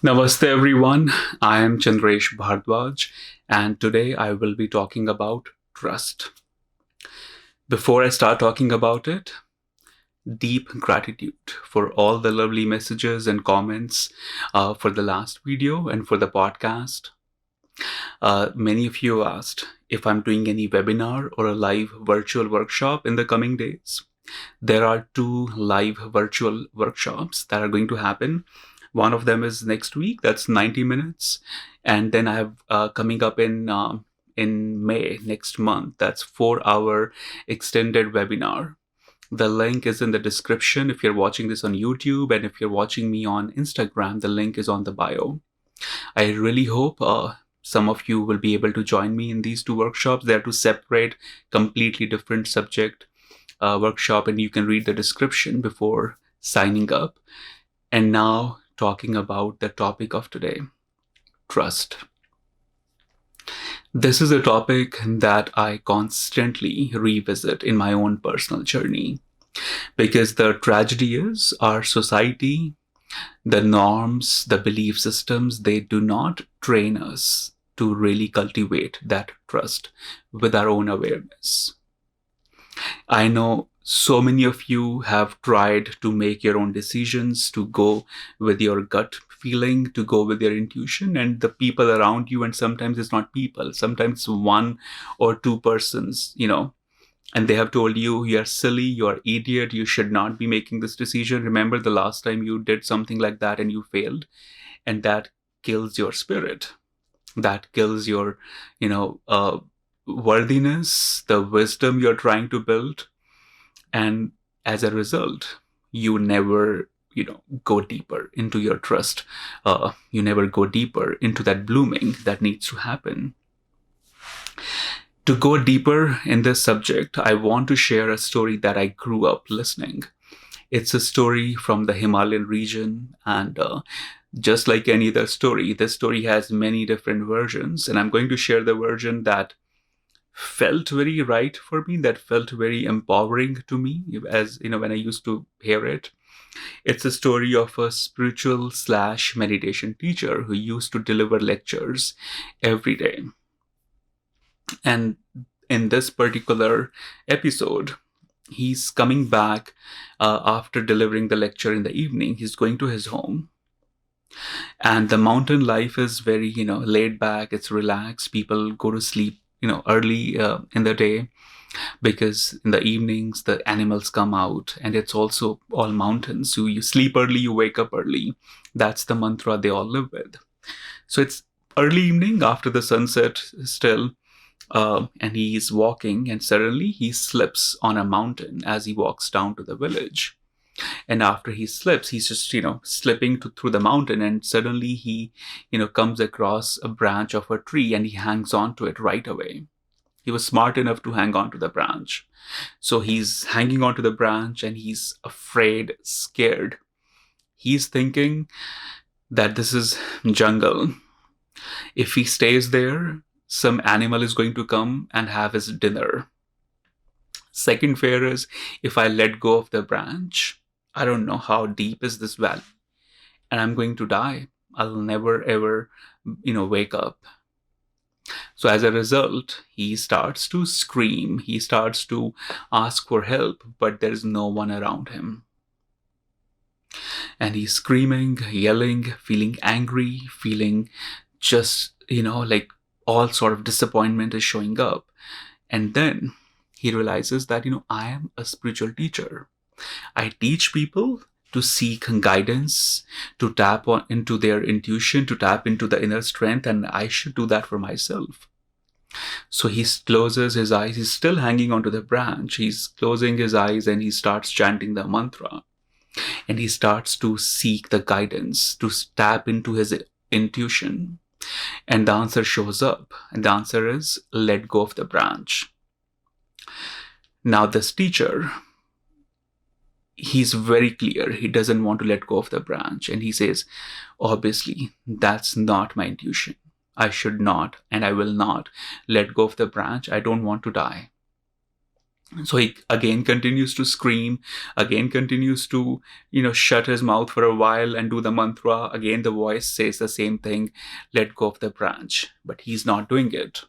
Namaste everyone. I am Chandresh Bhardwaj and today I will be talking about trust. Before I start talking about it, deep gratitude for all the lovely messages and comments for the last video and for the podcast. Many of you asked if I'm doing any webinar or a live virtual workshop in the coming days. There are two live virtual workshops that are going to happen. One of them is next week, that's 90 minutes. And then I have coming up in May next month, that's 4 hour extended webinar. The link is in the description if you're watching this on YouTube, and if you're watching me on Instagram, the link is on the bio. I really hope some of you will be able to join me in these two workshops. They're two separate, completely different subject workshop, and you can read the description before signing up. And now, talking about the topic of today, trust. This is a topic that I constantly revisit in my own personal journey because the tragedy is our society, the norms, the belief systems, they do not train us to really cultivate that trust with our own awareness. I know so many of you have tried to make your own decisions, to go with your gut feeling, to go with your intuition, and the people around you, and sometimes it's not people, sometimes it's one or two persons, and they have told you, you're silly, you're idiot, you should not be making this decision. Remember the last time you did something like that and you failed, and that kills your spirit. That kills your, worthiness, the wisdom you're trying to build. And as a result, you never, go deeper into your trust. You never go deeper into that blooming that needs to happen. To go deeper in this subject, I want to share a story that I grew up listening. It's a story from the Himalayan region, and just like any other story, this story has many different versions, and I'm going to share the version that felt very right for me, that felt very empowering to me, as when I used to hear it. It's a story of a spiritual slash meditation teacher who used to deliver lectures every day. And in this particular episode, he's coming back after delivering the lecture in the evening. He's going to his home, and the mountain life is very laid back, it's relaxed. People go to sleep early in the day, because in the evenings the animals come out, and it's also all mountains, so you sleep early, you wake up early. That's the mantra they all live with. So it's early evening after the sunset still, and he's walking, and suddenly he slips on a mountain as he walks down to the village. And after he slips, he's just slipping through the mountain, and suddenly he comes across a branch of a tree, and he hangs on to it right away. He was smart enough to hang on to the branch. So he's hanging on to the branch, and he's afraid, scared. He's thinking that this is jungle. If he stays there, some animal is going to come and have his dinner. Second fear is, if I let go of the branch, I don't know how deep is this valley, and I'm going to die. I'll never ever, wake up. So as a result, he starts to scream. He starts to ask for help, but there's no one around him. And he's screaming, yelling, feeling angry, feeling just, like all sort of disappointment is showing up. And then he realizes that, I am a spiritual teacher. I teach people to seek guidance, to tap into their intuition, to tap into the inner strength, and I should do that for myself. So he closes his eyes. He's still hanging onto the branch. He's closing his eyes, and he starts chanting the mantra. And he starts to seek the guidance, to tap into his intuition. And the answer shows up. And the answer is, let go of the branch. Now this teacher, he's very clear. He doesn't want to let go of the branch. And he says, obviously, that's not my intuition. I should not, and I will not let go of the branch. I don't want to die. So he again continues to scream, again continues to, shut his mouth for a while and do the mantra. Again, the voice says the same thing, let go of the branch. But he's not doing it.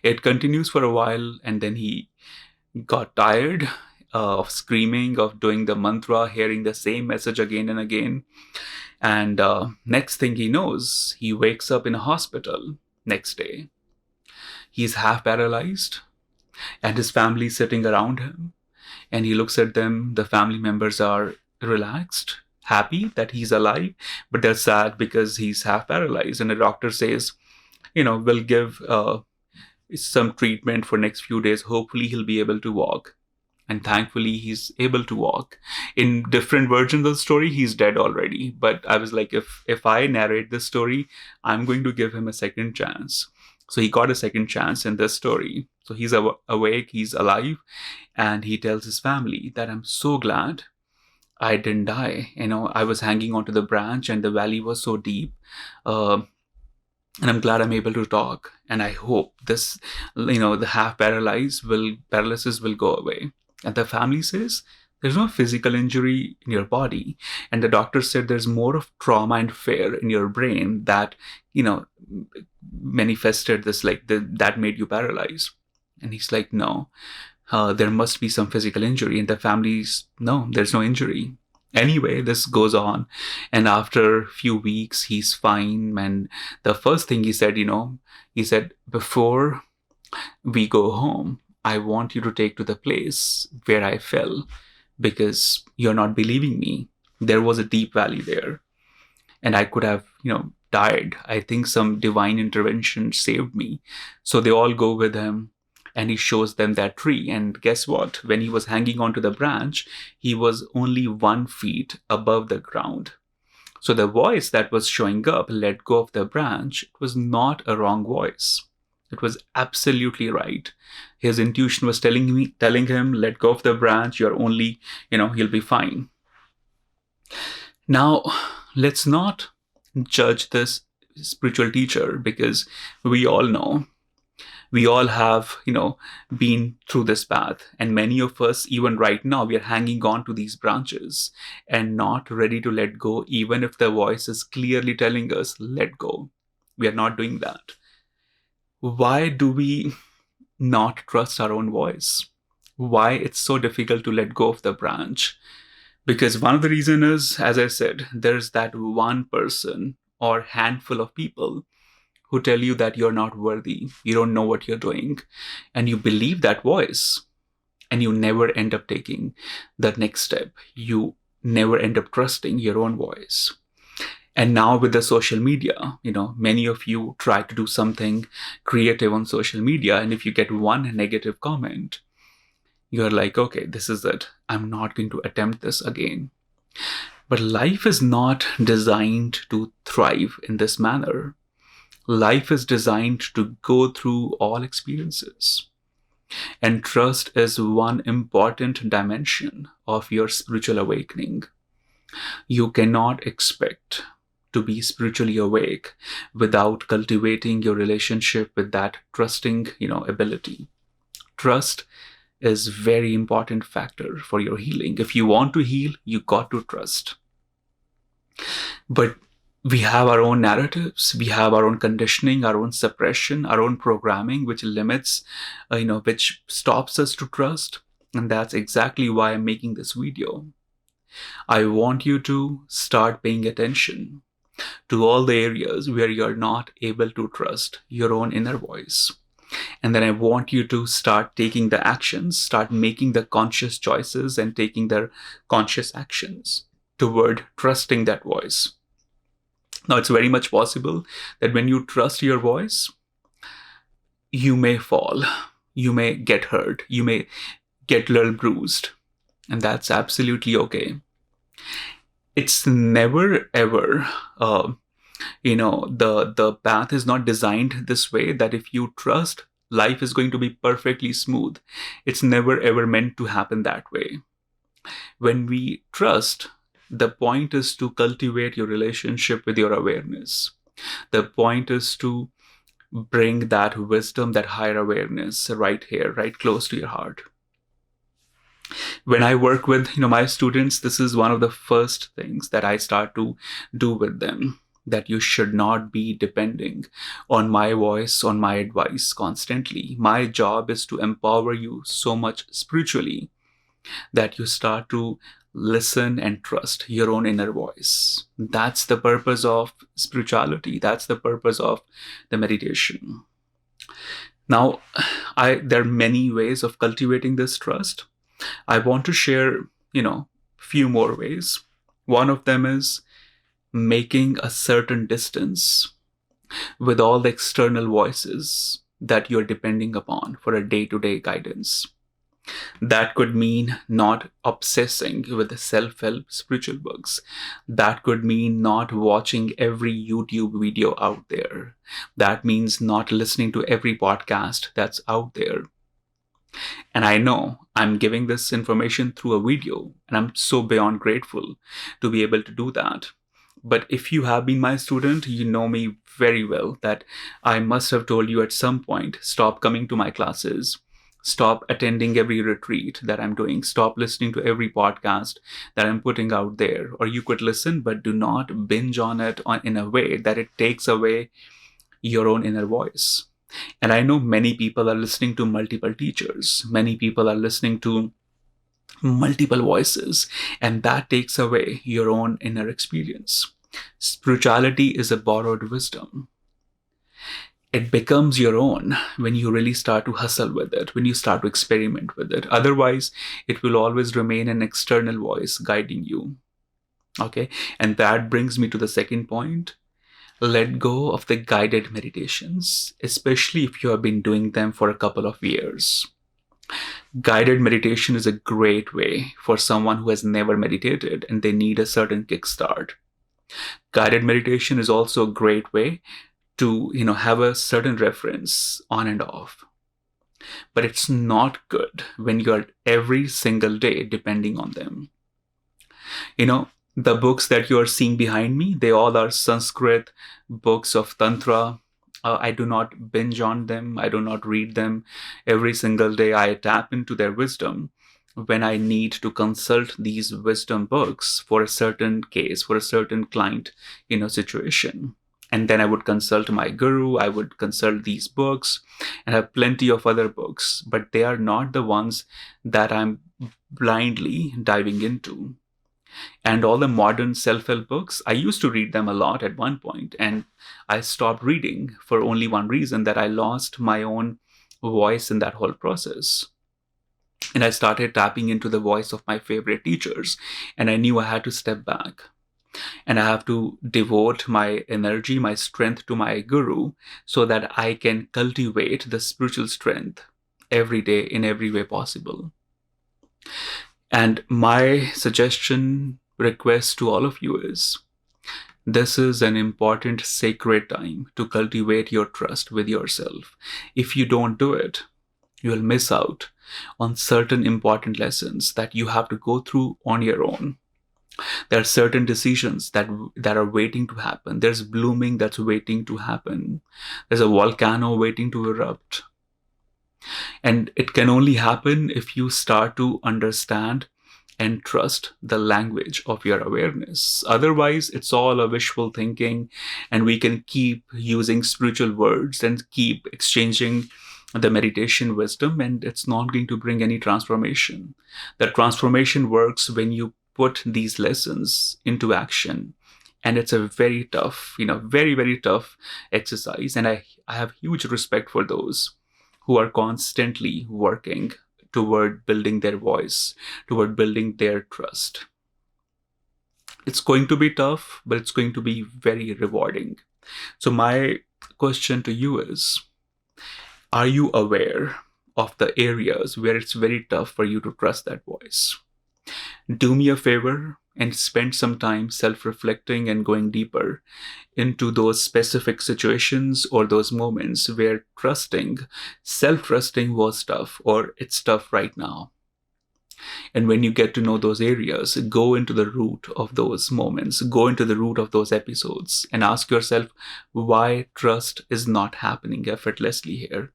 It continues for a while, and then he got tired of screaming, of doing the mantra, hearing the same message again and again. And next thing he knows, he wakes up in a hospital next day. He's half paralyzed, and his family sitting around him. And he looks at them. The family members are relaxed, happy that he's alive, but they're sad because he's half paralyzed. And the doctor says, we'll give some treatment for next few days. Hopefully, he'll be able to walk. And thankfully, he's able to walk. In different versions of the story, he's dead already. But I was like, if I narrate this story, I'm going to give him a second chance. So he got a second chance in this story. So he's awake, he's alive, and he tells his family that I'm so glad I didn't die. I was hanging onto the branch, and the valley was so deep. Uh, and I'm glad I'm able to talk. And I hope this, the half paralysis will go away. And the family says, there's no physical injury in your body. And the doctor said there's more of trauma and fear in your brain that, manifested this, like that made you paralyzed. And he's like, no, there must be some physical injury. And the family's, no, there's no injury. Anyway, this goes on, and after a few weeks, he's fine. And the first thing he said, he said, before we go home, I want you to take to the place where I fell, because you're not believing me. There was a deep valley there, and I could have, died. I think some divine intervention saved me. So they all go with him, and he shows them that tree. And guess what? When he was hanging onto the branch, he was only 1 feet above the ground. So the voice that was showing up, let go of the branch, it was not a wrong voice. It was absolutely right. His intuition was telling him, let go of the branch. You're only, you'll be fine. Now, let's not judge this spiritual teacher, because we all know, we all have, been through this path. And many of us, even right now, we are hanging on to these branches and not ready to let go, even if the voice is clearly telling us, let go. We are not doing that. Why do we not trust our own voice? Why it's so difficult to let go of the branch? Because one of the reasons is, as I said, there's that one person or handful of people who tell you that you're not worthy, you don't know what you're doing, and you believe that voice, and you never end up taking the next step. You never end up trusting your own voice. And now with the social media, many of you try to do something creative on social media, and if you get one negative comment, you're like, okay, this is it. I'm not going to attempt this again. But life is not designed to thrive in this manner. Life is designed to go through all experiences. And trust is one important dimension of your spiritual awakening. You cannot expect to be spiritually awake without cultivating your relationship with that trusting, ability. Trust is very important factor for your healing. If you want to heal, you got to trust. But we have our own narratives, we have our own conditioning, our own suppression, our own programming, which limits, which stops us to trust. And that's exactly why I'm making this video. I want you to start paying attention to all the areas where you're not able to trust your own inner voice. And then I want you to start taking the actions, start making the conscious choices and taking the conscious actions toward trusting that voice. Now, it's very much possible that when you trust your voice, you may fall, you may get hurt, you may get a little bruised, and that's absolutely okay. It's never ever, the path is not designed this way that if you trust, life is going to be perfectly smooth. It's never ever meant to happen that way. When we trust, the point is to cultivate your relationship with your awareness. The point is to bring that wisdom, that higher awareness right here, right close to your heart. When I work with my students, this is one of the first things that I start to do with them, that you should not be depending on my voice, on my advice constantly. My job is to empower you so much spiritually that you start to listen and trust your own inner voice. That's the purpose of spirituality. That's the purpose of the meditation. Now, there are many ways of cultivating this trust. I want to share, few more ways. One of them is making a certain distance with all the external voices that you're depending upon for a day-to-day guidance. That could mean not obsessing with the self-help spiritual books. That could mean not watching every YouTube video out there. That means not listening to every podcast that's out there. And I know I'm giving this information through a video, and I'm so beyond grateful to be able to do that. But if you have been my student, you know me very well that I must have told you at some point, stop coming to my classes, stop attending every retreat that I'm doing, stop listening to every podcast that I'm putting out there. Or you could listen, but do not binge on it in a way that it takes away your own inner voice. And I know many people are listening to multiple teachers. Many people are listening to multiple voices, and that takes away your own inner experience. Spirituality is a borrowed wisdom. It becomes your own when you really start to hustle with it, when you start to experiment with it. Otherwise, it will always remain an external voice guiding you. Okay? And that brings me to the second point. Let go of the guided meditations, especially if you have been doing them for a couple of years. Guided meditation is a great way for someone who has never meditated and they need a certain kickstart. Guided meditation is also a great way to, have a certain reference on and off. But it's not good when you're every single day depending on them. The books that you are seeing behind me, they all are Sanskrit books of tantra. I do not binge on them. I do not read them every single day. I tap into their wisdom when I need to consult these wisdom books for a certain case, for a certain client, situation. And then I would consult my guru. I would consult these books and have plenty of other books, but they are not the ones that I'm blindly diving into. And all the modern self-help books, I used to read them a lot at one point, and I stopped reading for only one reason, that I lost my own voice in that whole process. And I started tapping into the voice of my favorite teachers, and I knew I had to step back. And I have to devote my energy, my strength to my guru so that I can cultivate the spiritual strength every day in every way possible. And my suggestion, request to all of you is, this is an important sacred time to cultivate your trust with yourself. If you don't do it, you'll miss out on certain important lessons that you have to go through on your own. There are certain decisions that are waiting to happen. There's blooming that's waiting to happen. There's a volcano waiting to erupt. And it can only happen if you start to understand and trust the language of your awareness. Otherwise, it's all a wishful thinking, and we can keep using spiritual words and keep exchanging the meditation wisdom, and it's not going to bring any transformation. The transformation works when you put these lessons into action. And it's a very tough, very, very tough exercise. And I have huge respect for those who are constantly working toward building their voice, toward building their trust. It's going to be tough, but it's going to be very rewarding. So my question to you is, are you aware of the areas where it's very tough for you to trust that voice? Do me a favor and spend some time self-reflecting and going deeper into those specific situations or those moments where self-trusting was tough, or it's tough right now. And when you get to know those areas, go into the root of those moments, go into the root of those episodes, and ask yourself why trust is not happening effortlessly here.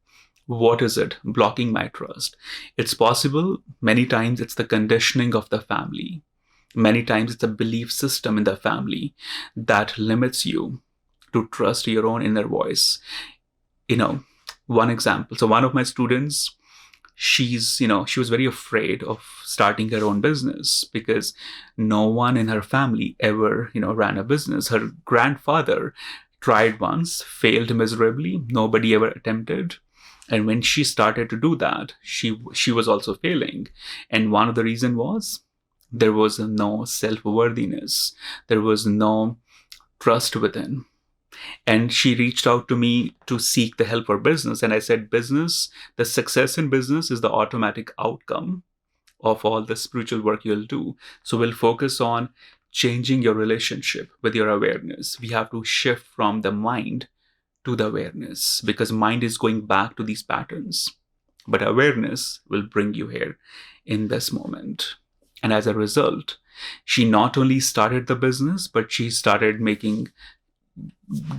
What is it blocking my trust? It's possible many times it's the conditioning of the family. Many times it's a belief system in the family that limits you to trust your own inner voice. You know, one example. So one of my students, she was very afraid of starting her own business because no one in her family ever, ran a business. Her grandfather tried once, failed miserably. Nobody ever attempted. And when she started to do that, she was also failing. And one of the reason was there was no self-worthiness. There was no trust within. And she reached out to me to seek the help for business. And I said, business, the success in business is the automatic outcome of all the spiritual work you'll do. So we'll focus on changing your relationship with your awareness. We have to shift from the mind to the awareness, because mind is going back to these patterns. But awareness will bring you here in this moment. And as a result, she not only started the business, but she started making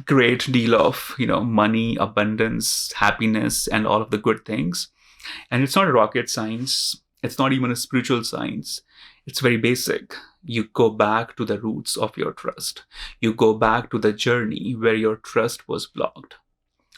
great deal of money, abundance, happiness, and all of the good things. And it's not a rocket science, it's not even a spiritual science. It's very basic. You go back to the roots of your trust. You go back to the journey where your trust was blocked.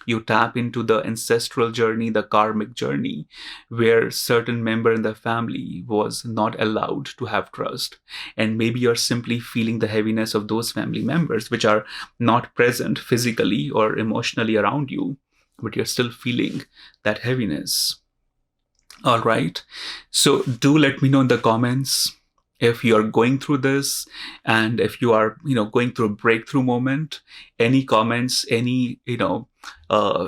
You tap into the ancestral journey, the karmic journey, where certain member in the family was not allowed to have trust. And maybe you're simply feeling the heaviness of those family members, which are not present physically or emotionally around you, but you're still feeling that heaviness. All right. So do let me know in the comments if you're going through this, and if you are, going through a breakthrough moment. Any comments, any,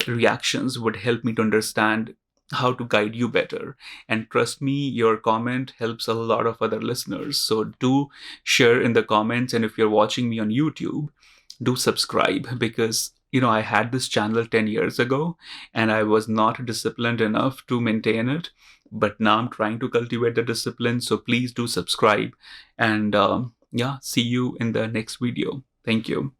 reactions would help me to understand how to guide you better. And trust me, your comment helps a lot of other listeners. So do share in the comments. And if you're watching me on YouTube, do subscribe, because I had this channel 10 years ago and I was not disciplined enough to maintain it, but now I'm trying to cultivate the discipline. So please do subscribe, and yeah, see you in the next video. Thank you.